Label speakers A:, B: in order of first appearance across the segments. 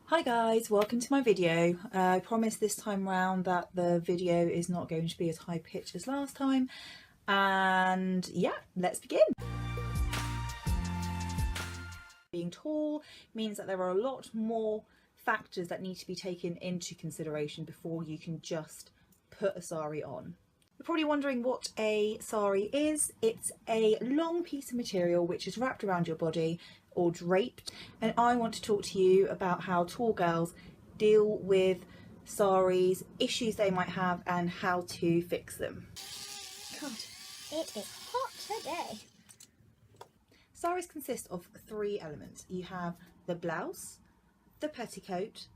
A: Hi guys, welcome to my video. I promise this time round that the video is not going to be as high pitched as last time, and yeah, let's begin. Being tall means that there are a lot more factors that need to be taken into consideration before you can just put a sari on. You're probably wondering what a sari is. It's a long piece of material which is wrapped around your body or draped, and I want to talk to you about how tall girls deal with saris, issues they might have, and how to fix them.
B: God, it is hot today.
A: Saris consist of three elements. You have the blouse, the petticoat,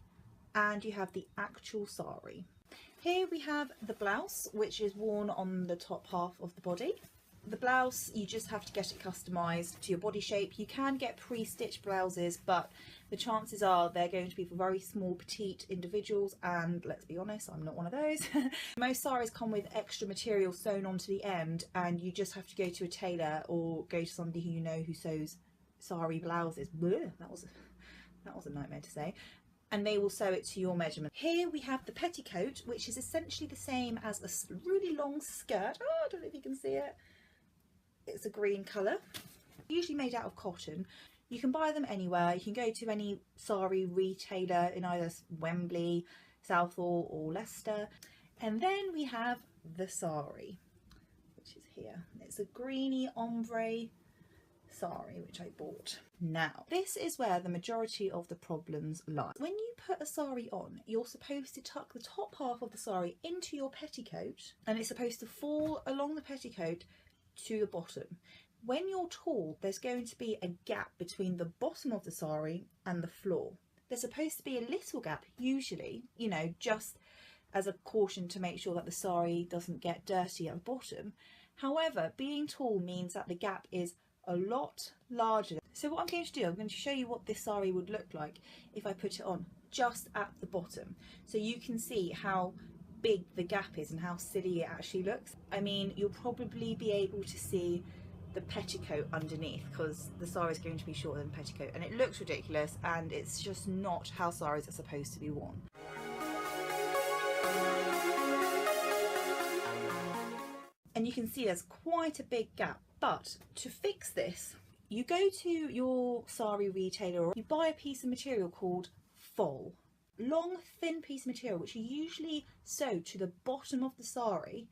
A: and you have the actual sari. Here we have the blouse, which is worn on the top half of the body. The blouse, you just have to get it customised to your body shape. You can get pre-stitched blouses, but the chances are they're going to be for very small, petite individuals, and let's be honest, I'm not one of those. Most saris come with extra material sewn onto the end, and you just have to go to a tailor or go to somebody who you know who sews sari blouses. Bleh, that was a nightmare to say. And they will sew it to your measurement. Here we have the petticoat, which is essentially the same as a really long skirt. Oh, I don't know if you can see it. It's a green colour, usually made out of cotton. You can buy them anywhere. You can go to any sari retailer in either Wembley, Southall or Leicester. And then we have the sari, which is here. It's a greeny ombre sari which I bought. Now, this is where the majority of the problems lie. When you put a sari on, you're supposed to tuck the top half of the sari into your petticoat, and it's supposed to fall along the petticoat to the bottom. When you're tall, there's going to be a gap between the bottom of the sari and the floor. There's supposed to be a little gap, usually, you know, just as a caution to make sure that the sari doesn't get dirty at the bottom. However, being tall means that the gap is a lot larger. So what I'm going to do, I'm going to show you what this sari would look like if I put it on just at the bottom, so you can see how big the gap is and how silly it actually looks. I mean, you'll probably be able to see the petticoat underneath because the sari is going to be shorter than the petticoat, and it looks ridiculous, and it's just not how saris are supposed to be worn. And you can see there's quite a big gap, but to fix this, you go to your sari retailer or you buy a piece of material called foll. Long thin piece of material which you usually sew to the bottom of the sari,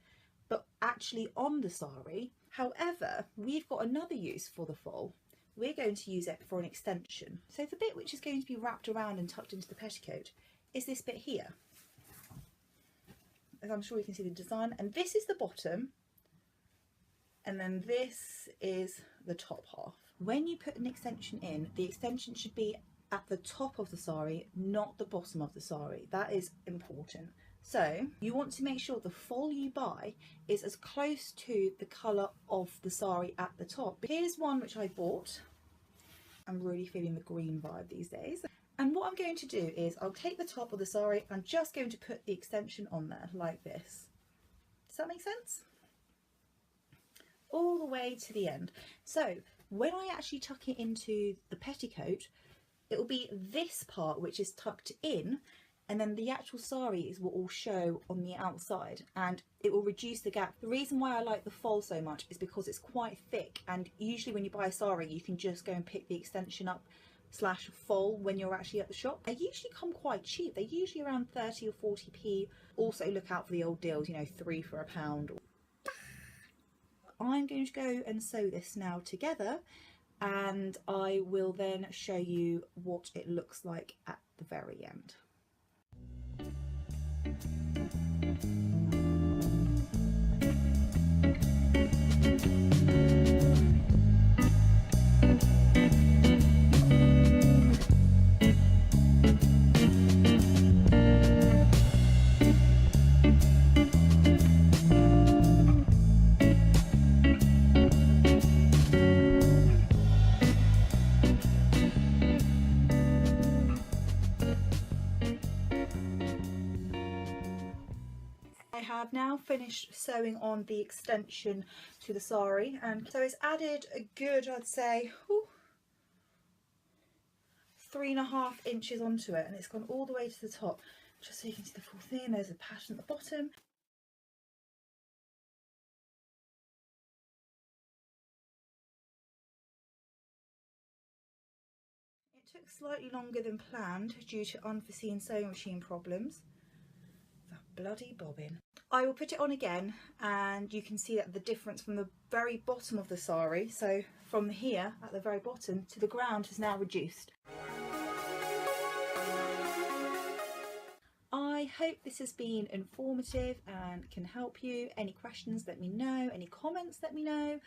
A: but actually on the sari. However, we've got another use for the foll. We're going to use it for an extension. So the bit which is going to be wrapped around and tucked into the petticoat is this bit here. As I'm sure you can see the design, and this is the bottom, and then this is the top half. When you put an extension in, the extension should be at the top of the sari, not the bottom of the sari. That is important. So you want to make sure the foll you buy is as close to the colour of the sari at the top. Here's one which I bought. I'm really feeling the green vibe these days. And what I'm going to do is I'll take the top of the sari, I'm just going to put the extension on there like this. Does that make sense? All the way to the end. So when I actually tuck it into the petticoat, it will be this part which is tucked in, and then the actual saris will all show on the outside, and it will reduce the gap. The reason why I like the foll so much is because it's quite thick, and usually when you buy a sari you can just go and pick the extension up / foll when you're actually at the shop. They usually come quite cheap. They're usually around 30 or 40p. Also look out for the old deals, you know, 3 for £1. I'm going to go and sew this now together, and I will then show you what it looks like at the very end. I have now finished sewing on the extension to the sari, and so it's added a good, I'd say, 3.5 inches onto it, and it's gone all the way to the top, just so you can see the full thing. There's a pattern at the bottom. It took slightly longer than planned due to unforeseen sewing machine problems. That bloody bobbin. I will put it on again, and you can see that the difference from the very bottom of the sari, so from here at the very bottom to the ground, has now reduced. I hope this has been informative and can help you. Any questions, let me know. Any comments, let me know.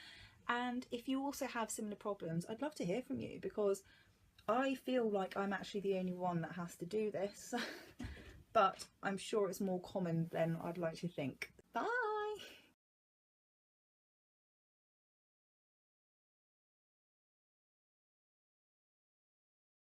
A: And if you also have similar problems, I'd love to hear from you, because I feel like I'm actually the only one that has to do this. But I'm sure it's more common than I'd like to think.